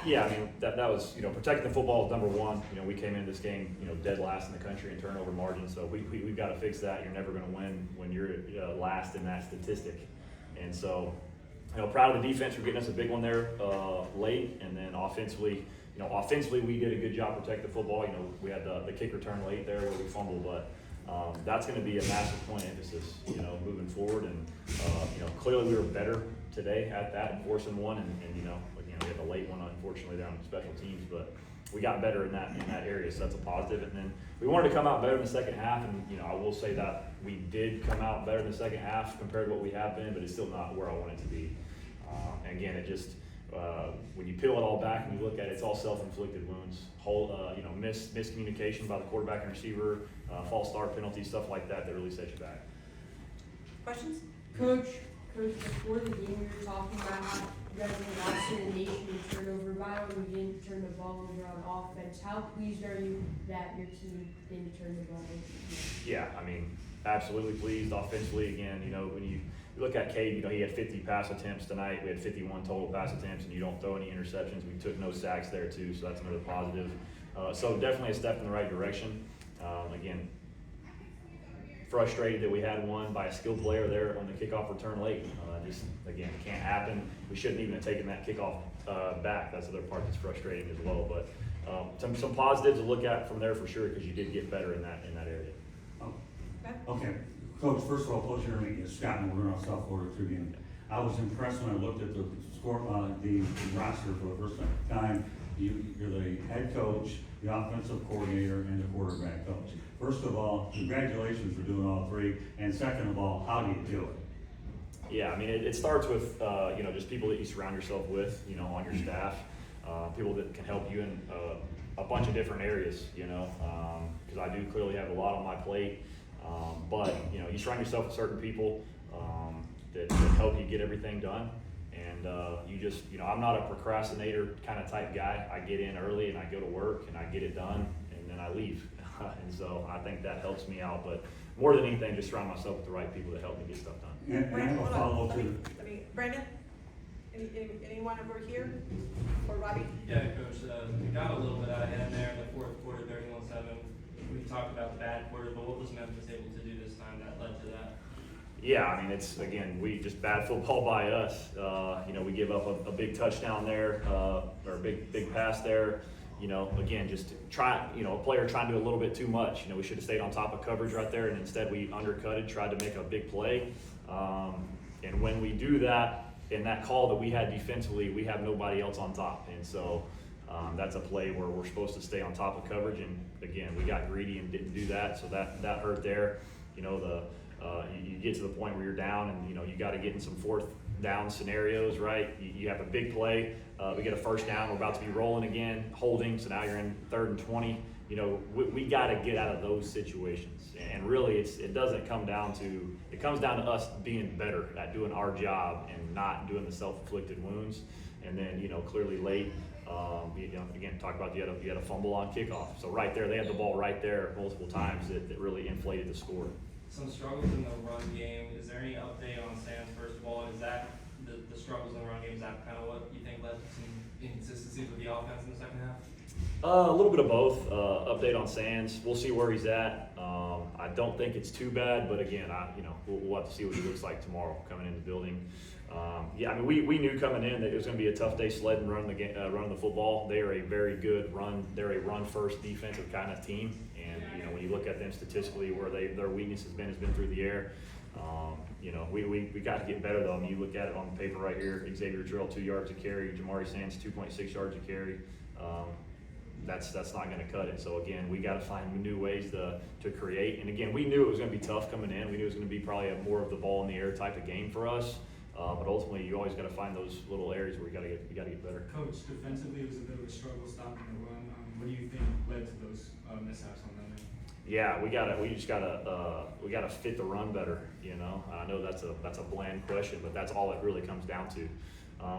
Yeah, I mean, that was, protecting the football is number one. We came into this game, dead last in the country in turnover margin, so we've got to fix that. You're never going to win when you're last in that statistic. And so, proud of the defense for getting us a big one there late, and then offensively, we did a good job protecting the football. We had the kick return late there where we fumbled, but that's going to be a massive point of emphasis, moving forward. And clearly we were better today at that, forcing one, and we had the late one, unfortunately, there on special teams, but we got better in that area, so that's a positive. And then we wanted to come out better in the second half, and I will say that we did come out better in the second half compared to what we have been, but it's still not where I want it to be. And again, it just when you peel it all back and you look at it, it's all self-inflicted wounds. Miscommunication by the quarterback and receiver, false start penalties, stuff like that really sets you back. Questions? Coach, before the game, we were talking about how you guys were last in the nation in turnover battle. You didn't turn the ball over on offense. How pleased are you that your team didn't turn the ball over? Yeah, I mean, absolutely pleased. Offensively, again, when you look at Cade, he had 50 pass attempts tonight. We had 51 total pass attempts, and you don't throw any interceptions. We took no sacks there too, so that's another positive. So definitely a step in the right direction. Again, frustrated that we had one by a skilled player there on the kickoff return late. Again, it can't happen. We shouldn't even have taken that kickoff back. That's the other part that's frustrating as well. But some positives to look at from there for sure, because you did get better in that area. Okay, Coach. First of all, Coach Jeremy is Scott, and we're on South Florida Tribune. I was impressed when I looked at the score, the roster for the first time. You're the head coach, the offensive coordinator, and the quarterback coach. First of all, congratulations for doing all three. And second of all, how do you do it? Yeah, I mean, it starts with, just people that you surround yourself with, on your staff, people that can help you in a bunch of different areas, because I do clearly have a lot on my plate. But, you surround yourself with certain people that help you get everything done. And you just, I'm not a procrastinator kind of type guy. I get in early and I go to work and I get it done and then I leave. And so I think that helps me out. But more than anything, just surround myself with the right people that help me get stuff done. And I have a follow-up to Brandon, anyone over here? Or Robbie? Yeah, Coach, we got a little bit out of hand there in the fourth quarter, 31-7. We talked about the bad quarter, but what was Memphis able to do this time that led to that? Yeah, I mean, it's, again, we just bad football by us. We give up a big touchdown there, or a big pass there. Again, just a player trying to do a little bit too much. We should have stayed on top of coverage right there, and instead we undercutted, tried to make a big play. And when we do that, in that call that we had defensively, we have nobody else on top. And so that's a play where we're supposed to stay on top of coverage. And again, we got greedy and didn't do that, so that hurt there. You get to the point where you're down, and you got to get in some fourth down scenarios, right? You have a big play, we get a first down, we're about to be rolling again, holding, so now you're in 3rd and 20. We got to get out of those situations, and really it comes down to us being better at doing our job and not doing the self-inflicted wounds. And then clearly late, again, talk about you had a fumble on kickoff, so right there they had the ball right there multiple times that really inflated the score. Some struggles in the run game. Is there any update on Sands, first of all? Is that the struggles in the run game, is that kind of what you think led to some inconsistencies with the offense in the second half? A little bit of both. Update on Sands. We'll see where he's at. I don't think it's too bad, but again, we'll have to see what he looks like tomorrow coming in the building. I mean, we knew coming in that it was going to be a tough day sledding, running the football. They are a very good run. They're a run-first defensive kind of team, and when you look at them statistically, where their weakness has been through the air. We got to get better though. I mean, you look at it on the paper right here. Xavier Drill 2 yards a carry. Jamari Sands 2.6 yards a carry. That's not going to cut it. So again, we got to find new ways to create. And again, we knew it was going to be tough coming in. We knew it was going to be probably more of the ball in the air type of game for us. But ultimately, you always got to find those little areas where you got to get better. Coach, defensively, it was a bit of a struggle stopping the run. What do you think led to those mishaps on that end? Yeah, we just gotta fit the run better. I know that's a bland question, but that's all it really comes down to.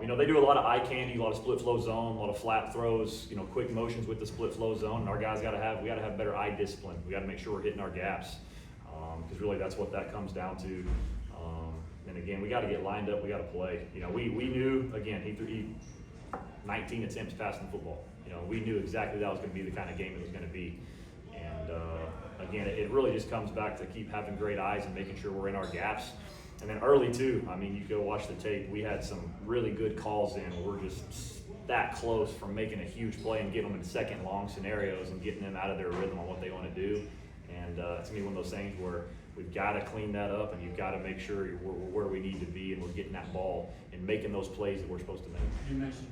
They do a lot of eye candy, a lot of split flow zone, a lot of flat throws, quick motions with the split flow zone. And our guys we gotta have better eye discipline. We gotta make sure we're hitting our gaps, because really that's what that comes down to. And again, we got to get lined up. We got to play. We knew, again, 19 attempts passing the football. You know, we knew exactly that was going to be the kind of game it was going to be. And again, it really just comes back to keep having great eyes and making sure we're in our gaps. And then early too, I mean, you go watch the tape, we had some really good calls in. We're just that close from making a huge play and getting them in second long scenarios and getting them out of their rhythm on what they want to do. And it's going to be one of those things where we've got to clean that up, and you've got to make sure we're where we need to be, and we're getting that ball and making those plays that we're supposed to make. You mentioned,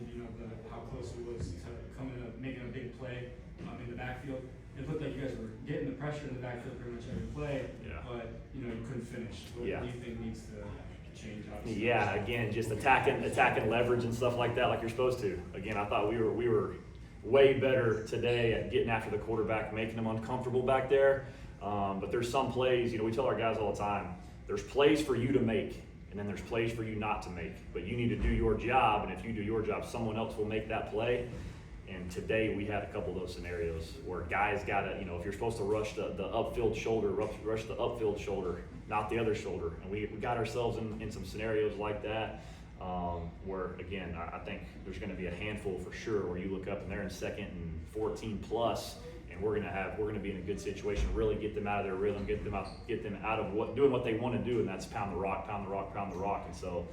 how close it was to coming up, making a big play in the backfield. It looked like you guys were getting the pressure in the backfield pretty much every play, Yeah. but you couldn't finish. What Yeah. do you think needs to change? Obviously? Yeah, again, just attacking leverage and stuff like that, like you're supposed to. Again, I thought we were way better today at getting after the quarterback, making them uncomfortable back there. But there's some plays, we tell our guys all the time, there's plays for you to make, and then there's plays for you not to make. But you need to do your job, and if you do your job, someone else will make that play. And today we had a couple of those scenarios where guys got to, if you're supposed to rush the upfield shoulder, rush the upfield shoulder, not the other shoulder. And we got ourselves in some scenarios like that where, again, I think there's going to be a handful for sure where you look up and they're in second and 14 plus, and we're going to be in a good situation, really get them out of their rhythm, get them out of doing what they want to do, and that's pound the rock. And so,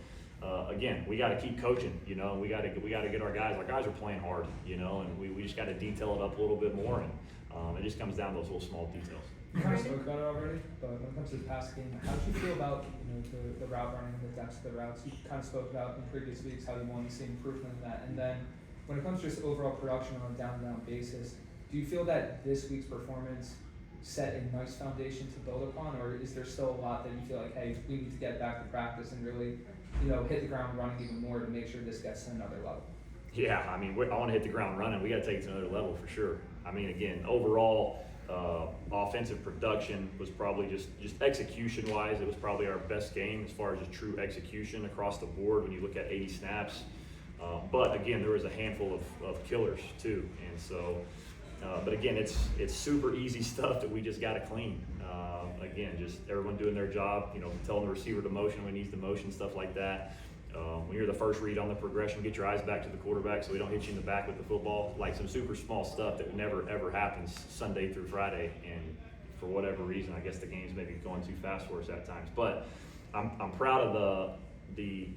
again, we got to keep coaching, and we got to get our guys are playing hard, and we just got to detail it up a little bit more, and it just comes down to those little small details. You kind of spoke about it already, but when it comes to the pass game, how do you feel about the route running, the depth of the routes? You kind of spoke about in previous weeks how you want to see improvement in that, and then when it comes to just overall production on a down basis, do you feel that this week's performance set a nice foundation to build upon, or is there still a lot that you feel like, hey, we need to get back to practice and really hit the ground running even more to make sure this gets to another level? Yeah, I mean, I want to hit the ground running. We got to take it to another level for sure. I mean, again, overall, offensive production was probably just execution-wise, it was probably our best game as far as just true execution across the board when you look at 80 snaps. But again, there was a handful of killers too, and so. But again, it's super easy stuff that we just got to clean. Again, just everyone doing their job, telling the receiver to motion when he needs to motion, stuff like that. When you're the first read on the progression, get your eyes back to the quarterback so we don't hit you in the back with the football. Like some super small stuff that never ever happens Sunday through Friday, and for whatever reason, I guess the game's maybe going too fast for us at times. But I'm proud of the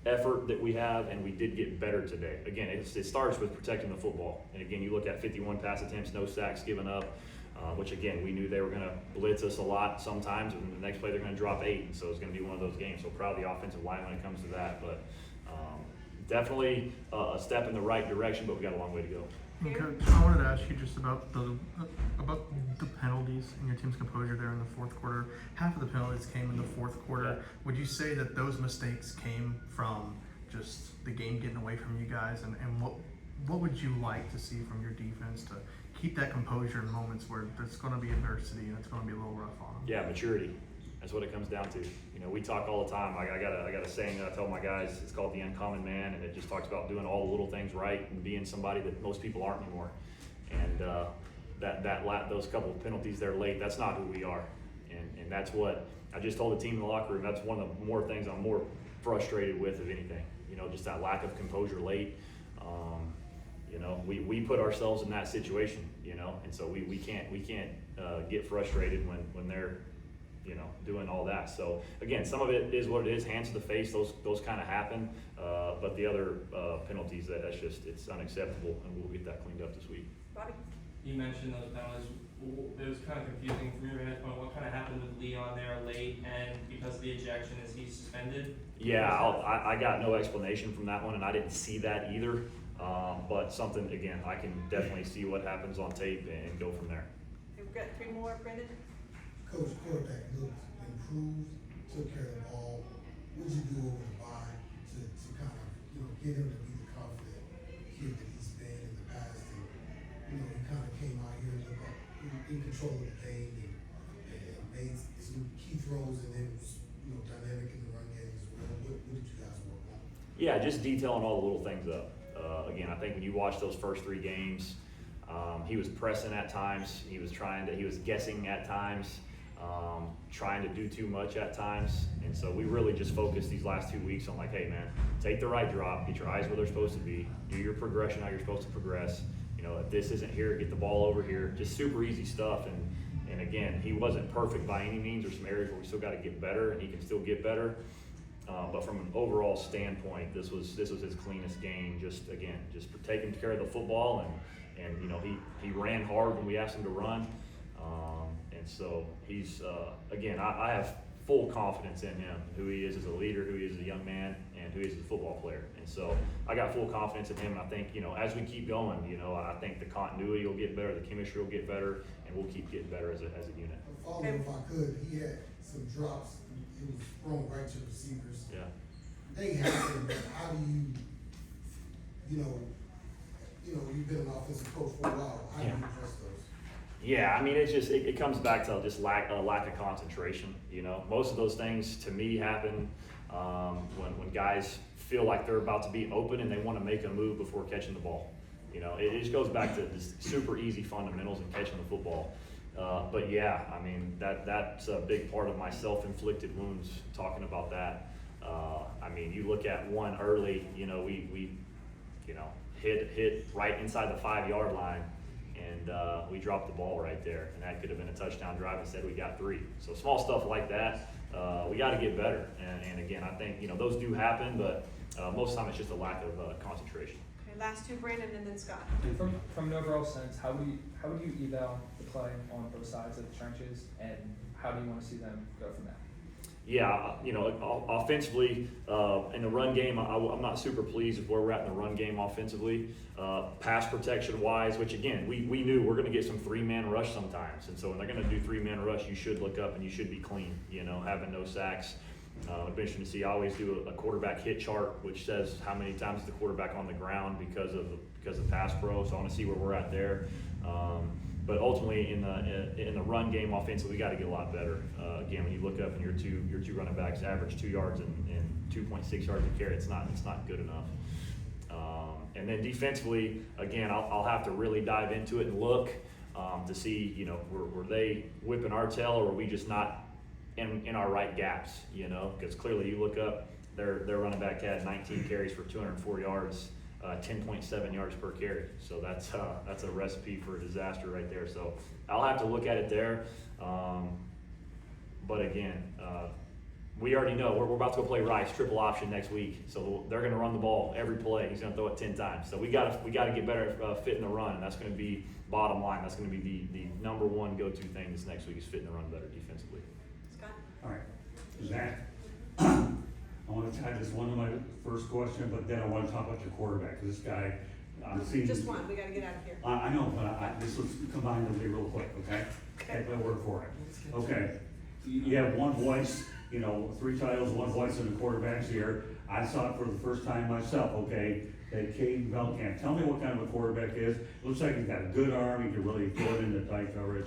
effort that we have, and we did get better today. Again, it starts with protecting the football. And again, you look at 51 pass attempts, no sacks given up, which again, we knew they were going to blitz us a lot sometimes, and the next play they're going to drop 8, and so it's going to be one of those games. So proud of the offensive line when it comes to that, but definitely a step in the right direction, but we got a long way to go. And Coach, I wanted to ask you just about the penalties and your team's composure there in the fourth quarter. Half of the penalties came in the fourth quarter. Yeah. Would you say that those mistakes came from just the game getting away from you guys? And what would you like to see from your defense to keep that composure in moments where there's going to be adversity and it's going to be a little rough on them? Yeah, maturity. That's what it comes down to. We talk all the time. I got a saying that I tell my guys. It's called the uncommon man, and it just talks about doing all the little things right and being somebody that most people aren't anymore. And those couple of penalties there late, that's not who we are. And that's what I just told the team in the locker room. That's one of the more things I'm more frustrated with, if anything. Just that lack of composure late. We put ourselves in that situation. And so we can't get frustrated when they're doing all that. So again, some of it is what it is, hands to the face, those kind of happen. But the other penalties, it's unacceptable, and we'll get that cleaned up this week. Bobby? You mentioned those penalties. It was kind of confusing from your vantage point. What kind of happened with Leon there late, and because of the ejection, is he suspended? Yeah, I got no explanation from that one, and I didn't see that either. But something, again, I can definitely see what happens on tape and go from there. We've got 3 more, Brendan. Coach, quarterback looked improved, took care of the ball. What did you do over the bye to kind of, get him to be the confident kid that he's been in the past? And, he kind of came out here and looked like in control of the game and made some key throws, and then was, dynamic in the run game as well. What did you guys work on? Yeah, just detailing all the little things up. Again, I think when you watch those first 3 games, he was pressing at times. He was guessing at times. trying to do too much at times. And so we really just focused these last 2 weeks on like, hey man, take the right drop, get your eyes where they're supposed to be, do your progression how you're supposed to progress. You know, if this isn't here, get the ball over here. Just super easy stuff. And again, he wasn't perfect by any means. There's some areas where we still got to get better, and he can still get better. But from an overall standpoint, this was his cleanest game. Just for taking care of the football, and you know, he ran hard when we asked him to run. And so he's again, I have full confidence in him, who he is as a leader, who he is as a young man, and who he is as a football player. And so I got full confidence in him. And I think, you know, as we keep going, you know, I think the continuity will get better, the chemistry will get better, and we'll keep getting better as a unit. Follow if I could, he had some drops. It was thrown right to receivers. Yeah. They happen, but how do you know, you've been an offensive coach for a while. How do you address those? Yeah, I mean, it's just it comes back to just lack of concentration. You know, most of those things to me happen when guys feel like they're about to be open and they want to make a move before catching the ball. You know, it just goes back to just super easy fundamentals and catching the football. But yeah, I mean, that's a big part of my self-inflicted wounds. Talking about that, I mean, you look at one early. You know, we hit right inside the 5-yard line. And we dropped the ball right there, and that could have been a touchdown drive. Instead, we got 3. So small stuff like that, we got to get better. And again, I think, you know, those do happen, but most of the time it's just a lack of concentration. Okay, last 2, Brandon, and then Scott. And from an overall sense, how would you eval the play on both sides of the trenches, and how do you want to see them go from that? Yeah, you know, offensively, in the run game, I'm not super pleased with where we're at in the run game offensively. Pass protection wise, which again, we knew we're going to get some 3-man rush sometimes. And so when they're going to do 3-man rush, you should look up and you should be clean, you know, having no sacks. It'd be interesting to see. I always do a quarterback hit chart, which says how many times is the quarterback on the ground because of pass pro. So I want to see where we're at there. But ultimately, in the run game offensively, we got to get a lot better. Again, when you look up and your two running backs average 2 yards and 2.6 yards a carry, it's not good enough. And then defensively, again, I'll have to really dive into it and look to see, you know, were they whipping our tail, or were we just not in our right gaps? You know, because clearly you look up, their running back had 19 carries for 204 yards. 10.7 yards per carry. So that's a recipe for a disaster right there. So I'll have to look at it there. But again, we already know we're about to go play Rice triple option next week. So they're going to run the ball every play. He's going to throw it 10 times. So we got to get better at fitting the run, and that's going to be bottom line. That's going to be the number one go-to thing this next week is fitting the run better defensively. Scott? All right, Zach, I want to tie this one to my first question, but then I want to talk about your quarterback, because this guy, I'm seeing. Just one, we gotta get out of here. I know, but this was combined with me real quick, okay? Take my word for it. Okay, you have one voice, you know, 3 titles, one voice in the quarterback's here. I saw it for the first time myself, okay? That Caden Belkamp. Tell me what kind of a quarterback is. Looks like he's got a good arm. He can really throw it into tight coverage.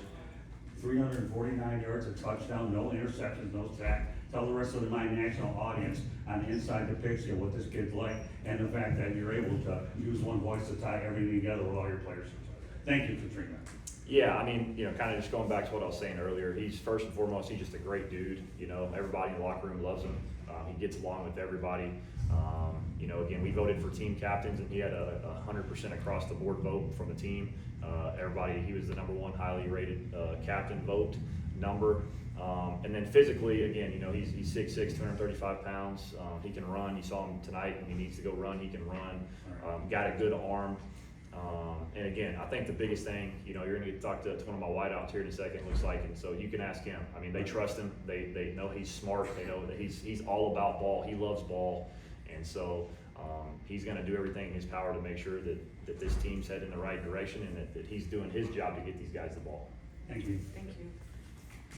349 yards, a touchdown, no interceptions, no sack. Tell the rest of the My National audience on Inside the Picture what this kid's like, and the fact that you're able to use one voice to tie everything together with all your players. Thank you, Katrina. Yeah, I mean, you know, kind of just going back to what I was saying earlier, he's first and foremost, he's just a great dude. You know, everybody in the locker room loves him. He gets along with everybody. You know, again, we voted for team captains, and he had a 100% across the board vote from the team. He was the #1 highly rated captain vote number. And then physically, again, you know, he's 6'6", 235 pounds. He can run. You saw him tonight. When he needs to go run, he can run. Got a good arm. And again, I think the biggest thing, you know, you're going to get to talk to one of my wideouts here in a second, it looks like, and so you can ask him. I mean, they trust him. They know he's smart. They know that he's all about ball. He loves ball. And so he's going to do everything in his power to make sure that this team's heading in the right direction, and that he's doing his job to get these guys the ball. Thank you. Thank you.